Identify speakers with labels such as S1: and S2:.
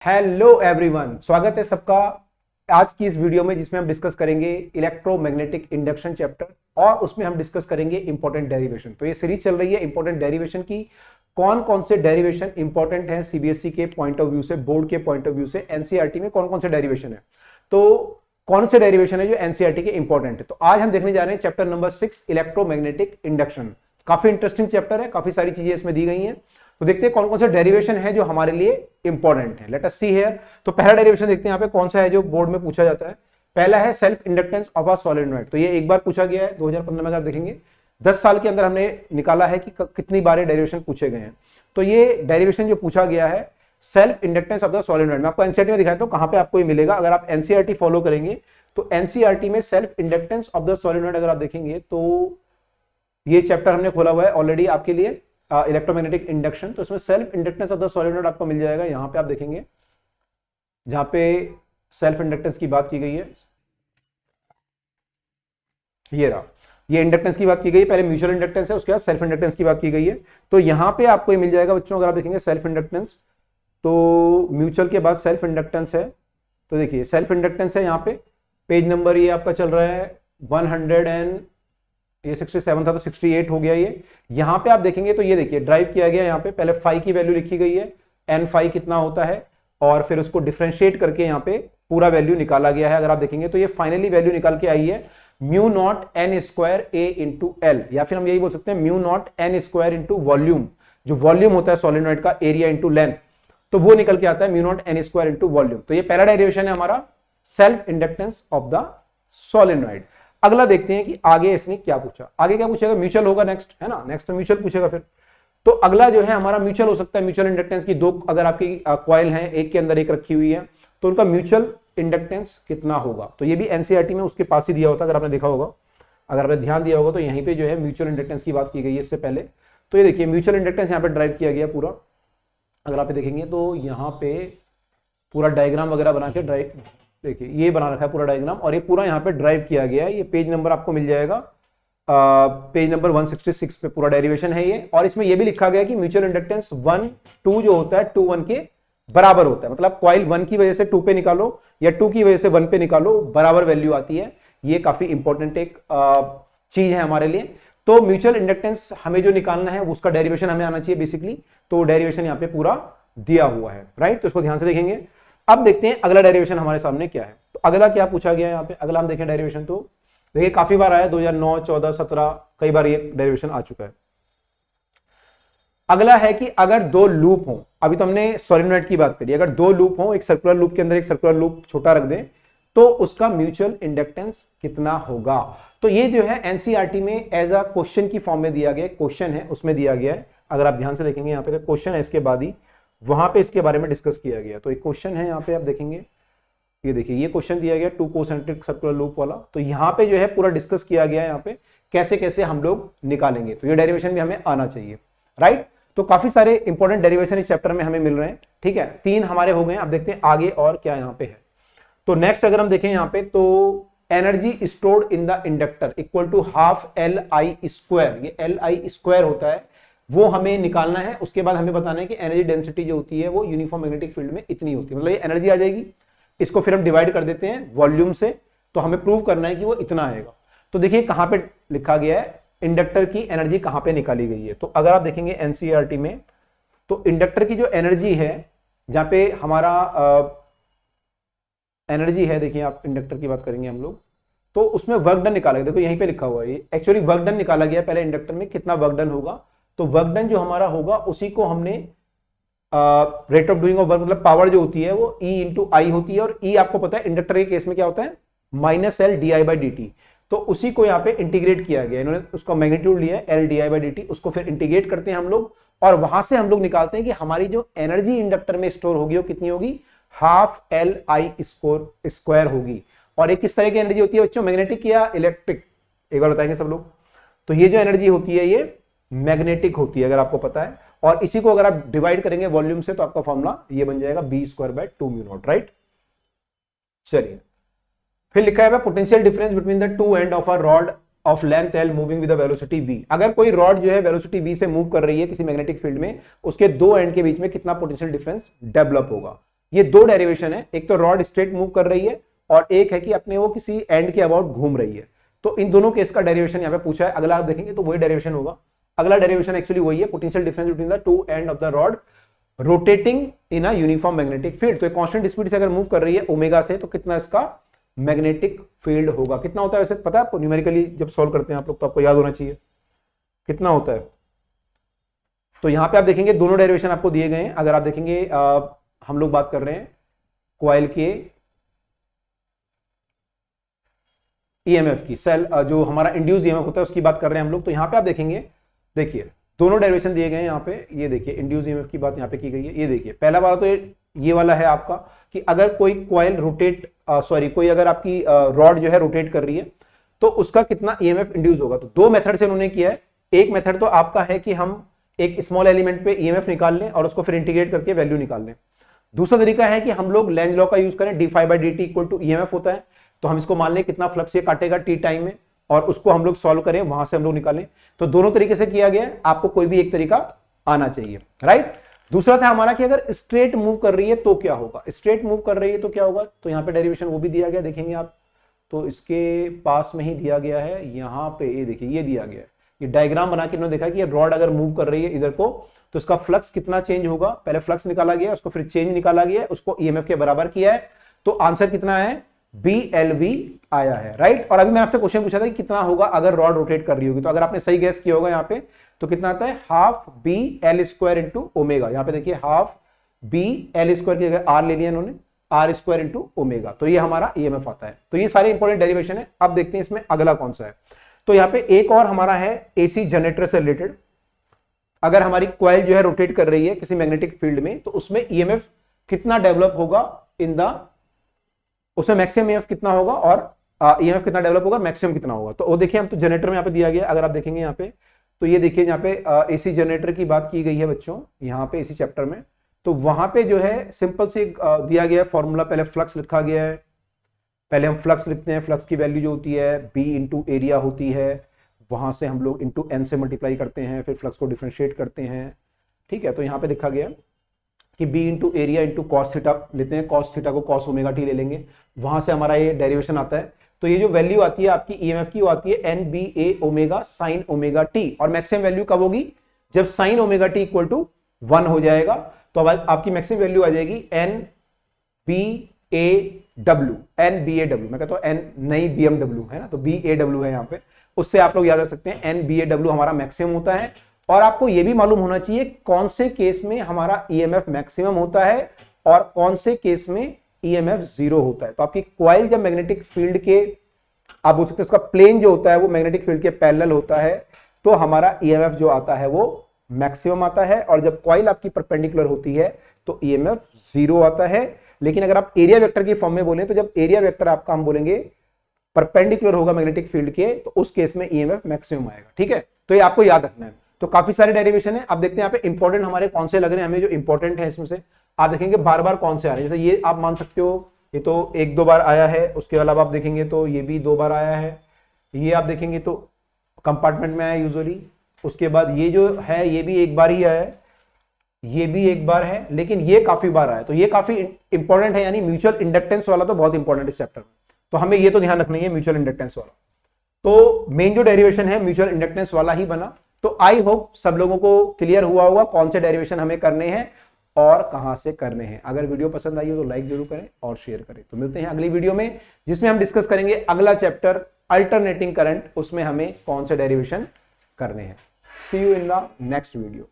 S1: Hello everyone, स्वागत है सबका आज की इस वीडियो में जिसमें हम डिस्कस करेंगे इलेक्ट्रोमैग्नेटिक इंडक्शन चैप्टर और उसमें हम डिस्कस करेंगे इंपॉर्टेंट डेरिवेशन। तो ये सीरीज चल रही है इंपॉर्टेंट डेरिवेशन की। कौन कौन से डेरिवेशन इंपॉर्टेंट है सीबीएसई के पॉइंट ऑफ व्यू से, बोर्ड के पॉइंट ऑफ व्यू से, एनसीईआरटी में कौन कौन से डेरिवेशन है, तो कौन से डेरिवेशन है जो एनसीईआरटी के इंपॉर्टेंट है। तो आज हम देखने जा रहे हैं चैप्टर नंबर 6 इलेक्ट्रोमैग्नेटिक इंडक्शन। काफी इंटरेस्टिंग चैप्टर है, काफी सारी चीजें इसमें दी गई हैं। तो देखते हैं कौन कौन से डेरिवेशन है जो हमारे लिए इंपॉर्टेंट है। Let us see here. तो पहला डेरिवेशन देखते हैं यहाँ पे कौन सा है जो बोर्ड में पूछा जाता है। पहला है self inductance of a solenoid. तो ये एक बार पूछा गया है 2015 में, अगर देखेंगे 10 साल के अंदर हमने निकाला है कि कितनी बार डेरिवेशन पूछे गए हैं। तो ये डेरिवेशन जो पूछा गया है self inductance of the solenoid, मैं आपको एनसीईआरटी में दिखाता हूं कहां पे आपको ये मिलेगा। अगर आप एनसीईआरटी फॉलो करेंगे तो एनसीईआरटी में self inductance of the solenoid अगर आप देखेंगे तो ये चैप्टर हमने खोला हुआ है ऑलरेडी आपके लिए, इलेक्ट्रोमैग्नेटिक इंडक्शन। तो इसमें self inductance of the solenoid आपको मिल जाएगा। यहां पे आप देखेंगे जहां पे सेल्फ इंडक्टेंस की बात की गई है, ये रहा, ये इंडक्टेंस की बात की गई है। पहले म्यूचुअल इंडक्टेंस है, उसके बाद सेल्फ इंडक्टेंस की बात की गई है। तो यहां पे आपको ये मिल जाएगा बच्चों। अगर आप देखेंगे सेल्फ इंडक्टेंस, तो म्यूचुअल के बाद सेल्फ इंडक्टेंस है। तो देखिए सेल्फ इंडक्टेंस है यहाँ पे, पेज नंबर ये आपका चल रहा है 100 एंड ये 67 था तो 68 हो गया ये। यहां पे आप देखेंगे तो ये देखिए ड्राइव किया गया। यहाँ पे पहले फाई की वैल्यू लिखी गई है, एन फाई कितना होता है, और फिर उसको डिफरेंशिएट करके यहाँ पे पूरा वैल्यू निकाला गया है। अगर आप देखेंगे तो ये फाइनली वैल्यू निकाल के आई है mu not an square A into L, या फिर हम यही बोल सकते हैं mu not an square into volume. जो वॉल्यूम होता है सॉलिनॉइड का, एरिया इंटू लेंथ, तो वो निकल के आता है mu not an square into volume. तो ये पहला डेरिवेशन है हमारा self inductance of the solenoid. अगला देखते हैं कि आगे इसने क्या पूछा। आगे क्या पूछेगा, म्यूचुअल होगा नेक्स्ट, है ना, नेक्स्ट तो म्यूचुअल पूछेगा फिर। तो अगला जो है हमारा म्यूचुअल हो सकता है। म्यूचुअल इंडक्टेंस की दो अगर आपकी कॉइल हैं, एक के अंदर एक रखी हुई है, तो उनका म्यूचुअल इंडक्टेंस कितना होगा। तो ये भी एनसीईआरटी में उसके पास ही दिया होता है, अगर आपने देखा होगा, अगर आपने ध्यान दिया होगा तो यहीं पे जो है म्यूचुअल इंडक्टेंस की बात की गई है इससे पहले। तो ये देखिए म्यूचुअल इंडक्टेंस यहाँ पे ड्राइव किया गया पूरा। अगर आप देखेंगे तो यहाँ पे पूरा डायग्राम वगैरह बना के ड्राइव, देखिए ये बना रखा है पूरा डायग्राम, और ये पूरा यहाँ पे ड्राइव किया गया है। ये पेज नंबर आपको मिल जाएगा, पेज नंबर 166 पे पूरा डेरिवेशन है ये। और इसमें ये भी लिखा गया कि म्यूचुअल इंडक्टेंस 1 2 जो होता है 2 1 के बराबर होता है। मतलब कॉइल 1 की वजह से 2 पे निकालो या 2 की वजह से 1 पे निकालो, बराबर वैल्यू आती है। ये काफी इंपॉर्टेंट एक चीज है हमारे लिए। तो म्यूचुअल इंडक्टेंस हमें जो निकालना है उसका डेरिवेशन हमें आना चाहिए बेसिकली। तो डेरिवेशन यहाँ पे पूरा दिया हुआ है, राइट। तो इसको ध्यान से देखेंगे। अब देखते हैं अगला डेरिवेशन हमारे सामने क्या है। तो अगला क्या पूछा गया है यहाँ पे, अगला हम देखें डेरिवेशन। तो देखिए काफी बार आया, 2009 14 17 कई बार ये डेरिवेशन आ चुका है। अगला है कि अगर दो लूप हो, अभी तो हमने सॉलिनॉइड की बात करी, अगर दो लूप हो, एक सर्कुलर लूप के अंदर एक सर्कुलर लूप छोटा रख दें, तो उसका म्यूचुअल इंडक्टेंस कितना होगा। तो ये जो है एनसीईआरटी में एज अ क्वेश्चन की फॉर्म में दिया गया, क्वेश्चन है उसमें दिया गया है। अगर आप ध्यान से देखेंगे यहाँ पे तो क्वेश्चन है, इसके बाद ही वहां पे इसके बारे में डिस्कस किया गया। तो एक क्वेश्चन है यहाँ पे आप देखेंगे, ये देखिए ये क्वेश्चन दिया गया 2 कोसेंट्रिक सर्कुलर लूप वाला। तो यहाँ पे जो है पूरा डिस्कस किया गया है यहाँ पे कैसे कैसे हम लोग निकालेंगे। तो ये डेरिवेशन भी हमें आना चाहिए, राइट। तो काफी सारे इंपॉर्टेंट डेरिवेशन इस चैप्टर में हमें मिल रहे हैं, ठीक है। 3 हमारे हो गए। अब देखते हैं आगे और क्या यहाँ पे है। तो नेक्स्ट अगर हम देखें यहाँ पे, तो energy stored in the inductor equal to half L I square. ये एल आई स्क्वायर होता है, वो हमें निकालना है। उसके बाद हमें बताना है कि एनर्जी डेंसिटी जो होती है वो यूनिफॉर्म मैग्नेटिक फील्ड में इतनी होती है, मतलब ये एनर्जी आ जाएगी। इसको फिर हम डिवाइड कर देते हैं वॉल्यूम से, तो हमें प्रूव करना है कि वो इतना आएगा। तो देखिए कहां पे लिखा गया है इंडक्टर की एनर्जी कहां पे निकाली गई है। तो अगर आप देखेंगे एनसीईआरटी में, तो इंडक्टर की जो एनर्जी है, जहां पे हमारा एनर्जी है, देखिए आप इंडक्टर की बात करेंगे हम लोग, तो उसमें वर्क डन निकाला गया। देखो यहीं पे लिखा हुआ है, एक्चुअली वर्क डन निकाला गया पहले इंडक्टर में, कितना वर्क डन होगा। तो वर्क डन जो हमारा होगा उसी को हमने rate of doing of work, मतलब पावर जो होती है वो E इंटू आई होती है। और E आपको पता है इंडक्टर के केस में क्या होता है, -L di/dt। तो उसी को यहाँ पे इंटीग्रेट किया गया, इन्होंने उसका मैग्नीट्यूड लिया है L di/dt, उसको फिर इंटीग्रेट करते हैं हम लोग, और वहां से हम लोग निकालते हैं कि हमारी जो एनर्जी इंडक्टर में स्टोर होगी वो कितनी होगी, हाफ एल आई स्क्वायर होगी। और एक किस तरह की एनर्जी होती है बच्चों, मैग्नेटिक या इलेक्ट्रिक, एक बार बताएंगे सब लोग। तो ये जो एनर्जी होती है ये मैग्नेटिक होती है, अगर आपको पता है। और इसी को अगर आप डिवाइड करेंगे वॉल्यूम से, तो आपका फॉर्मूला ये बन जाएगा b²/2 म्यू नॉट, राइट। चलिए फिर लिखा है potential difference between the two end of a rod of length L moving with velocity v। अगर कोई रॉड जो है वेलोसिटी v से मूव कर रही है किसी मैग्नेटिक फील्ड में, उसके दो एंड के बीच में कितना पोटेंशियल डिफरेंस डेवलप होगा। ये दो डेरिवेशन है, एक तो रॉड स्ट्रेट मूव कर रही है और एक है कि अपने वो किसी एंड के अबाउट घूम रही है। तो इन दोनों केस का डेरिवेशन यहाँ पे पूछा है, अगला आप देखेंगे तो वही डेरिवेशन होगा। अगला डेरिवेशन एक्चुअली वही है, potential difference between the two end of the rod rotating in a uniform magnetic field. तो एक कांस्टेंट स्पीड से अगर मूव कर रही है ओमेगा से, तो कितना इसका मैग्नेटिक फील्ड होगा, कितना होता है वैसे पता है आपको? न्यूमेरिकली जब सॉल्व करते हैं आप लोग तो आपको याद होना चाहिए कितना होता है। तो यहां पे आप देखेंगे दोनों डेरिवेशन आपको दिए गए हैं। अगर आप देखेंगे हम लोग बात कर रहे हैं कॉइल के ईएमएफ की, सेल जो हमारा इंड्यूस ईएमएफ होता है उसकी बात कर रहे हैं हम लोग। तो यहां पे आप देखेंगे, देखिए दोनों डेरिवेशन दिए गए हैं यहाँ पे। ये देखिए इंड्यूस ईएमएफ की बात यहाँ पे की गई है। ये देखिए पहला वाला तो ये वाला है आपका कि अगर कोई कॉइल रोटेट कोई अगर आपकी रॉड जो है रोटेट कर रही है तो उसका कितना ईएमएफ इंड्यूस होगा। तो दो मेथड से उन्होंने किया है। एक मेथड तो आपका है कि हम एक स्मॉल एलिमेंट पे ईएमएफ निकाल लें और उसको फिर इंटीग्रेट करके वैल्यू निकाल लें। दूसरा तरीका है कि हम लोग लेंज लॉ का यूज करें, d∅dt इक्वल टू ईएमएफ होता है, तो हम इसको मान लें कितना फ्लक्स ये काटेगा टी टाइम में और उसको हम लोग सॉल्व करें, वहां से हम लोग निकालें। तो दोनों तरीके से किया गया है, आपको कोई भी एक तरीका आना चाहिए, राइट। दूसरा था हमारा कि अगर स्ट्रेट मूव कर रही है तो क्या होगा, स्ट्रेट मूव कर रही है तो क्या होगा। तो यहाँ पे डेरिवेशन वो भी दिया गया, देखेंगे आप तो इसके पास में ही दिया गया है। यहाँ पे ये देखिए ये दिया गया है, ये डायग्राम बना के इन्होंने देखा कि ये रॉड अगर मूव कर रही है इधर को तो इसका फ्लक्स कितना चेंज होगा। पहले फ्लक्स निकाला गया, उसको फिर चेंज निकाला गया, उसको ईएमएफ के बराबर किया है, तो आंसर कितना है BLV आया है, राइट। और अभी मैंने आपसे क्वेश्चन पूछा था कि कितना होगा अगर रॉड रोटेट कर रही होगी, तो अगर आपने सही गैस किया होगा यहाँ पे तो कितना आता है हाफ BL² इंटू ओमेगा। यहाँ पे देखिए हाफ BL² की जगह R ले लिया इन्होंने, R² इंटू ओमेगा, तो ये हमारा ईएमएफ आता है। तो ये सारे इंपॉर्टेंट डेरिवेशन है। अब देखते हैं इसमें अगला कौन सा है। तो यहाँ पे एक और हमारा है एसी जनरेटर से रिलेटेड। अगर हमारी कॉइल जो है रोटेट कर रही है किसी मैग्नेटिक फील्ड में तो उसमें ईएमएफ कितना डेवलप होगा उसमें मैक्सिमम ईएमएफ कितना होगा और ईएमएफ कितना डेवलप होगा, मैक्सिमम कितना होगा। तो वो देखिए हम तो जनरेटर में यहाँ पे दिया गया, अगर आप देखेंगे यहाँ पे तो ये देखिए यहाँ पे एसी जनरेटर की बात की गई है बच्चों, यहाँ पे एसी चैप्टर में। तो वहां पे जो है सिंपल से दिया गया है फॉर्मूला, पहले फ्लक्स लिखा गया है, पहले हम फ्लक्स लिखते हैं, फ्लक्स की वैल्यू जो होती है B इंटू एरिया होती है, वहां से हम लोग इंटू n से मल्टीप्लाई करते हैं, फिर फ्लक्स को डिफरेंशिएट करते हैं, ठीक है। तो यहाँ पे लिखा गया कि B into area into cos theta लेते हैं, कॉस थीटा को कॉस ओमेगा टी ले लेंगे, वहां से हमारा ये डेरिवेशन आता है। तो ये जो वैल्यू आती है आपकी ईएमएफ की वो आती है NBA omega sine omega t, और मैक्सिमम वैल्यू कब होगी जब sine omega t equal to 1 हो जाएगा। तो अब आपकी मैक्सिमम वैल्यू आ जाएगी NBAW, मैं कहता हूं N नहीं BMW है ना, तो BAW है यहाँ पे, उससे आप लोग याद रख सकते हैं NBAW हमारा मैक्सिमम होता है। और आपको यह भी मालूम होना चाहिए कौन से केस में हमारा ईएमएफ मैक्सिमम होता है और कौन से केस में ईएमएफ 0 होता है। तो आपकी कॉइल जब मैग्नेटिक फील्ड के, आप बोल सकते हैं उसका प्लेन जो होता है वो मैग्नेटिक फील्ड के पैरेलल होता है, तो हमारा ईएमएफ जो आता है वो मैक्सिमम आता है। और जब कॉइल आपकी परपेंडिकुलर होती है तो ईएमएफ 0 आता है। लेकिन अगर आप एरिया वेक्टर की फॉर्म में बोलें तो जब एरिया वेक्टर आपका हम बोलेंगे परपेंडिकुलर होगा मैग्नेटिक फील्ड के, तो उस केस में ईएमएफ मैक्सिमम आएगा, ठीक है। तो ये आपको याद रखना है। तो काफी सारे डेरिवेशन है। अब देखते हैं यहाँ पे इंपॉर्टेंट हमारे कौन से लग रहे हैं हमें, जो इंपॉर्टेंट है इसमें से आप देखेंगे बार बार कौन से आ रहे हैं। जैसे ये आप मान सकते हो ये तो 1-2 बार आया है, उसके अलावा आप देखेंगे तो ये भी 2 बार आया है, ये आप देखेंगे तो कंपार्टमेंट में आया यूजुअली। उसके बाद ये जो है ये भी 1 बार ही आया है, ये भी 1 बार है, लेकिन ये काफी बार आया, तो ये काफी इंपॉर्टेंट है। यानी म्यूचुअल इंडक्टेंस वाला तो बहुत इंपॉर्टेंट है इस चैप्टर में, तो हमें ये तो ध्यान रखना है म्यूचुअल इंडक्टेंस वाला। तो मेन जो डेरिवेशन है म्यूचुअल इंडक्टेंस वाला ही बना। तो आई होप सब लोगों को क्लियर हुआ होगा कौन से डेरिवेशन हमें करने हैं और कहां से करने हैं। अगर वीडियो पसंद आई हो तो लाइक जरूर करें और शेयर करें। तो मिलते हैं अगली वीडियो में जिसमें हम डिस्कस करेंगे अगला चैप्टर अल्टरनेटिंग करंट, उसमें हमें कौन से डेरिवेशन करने हैं। See you in the next video.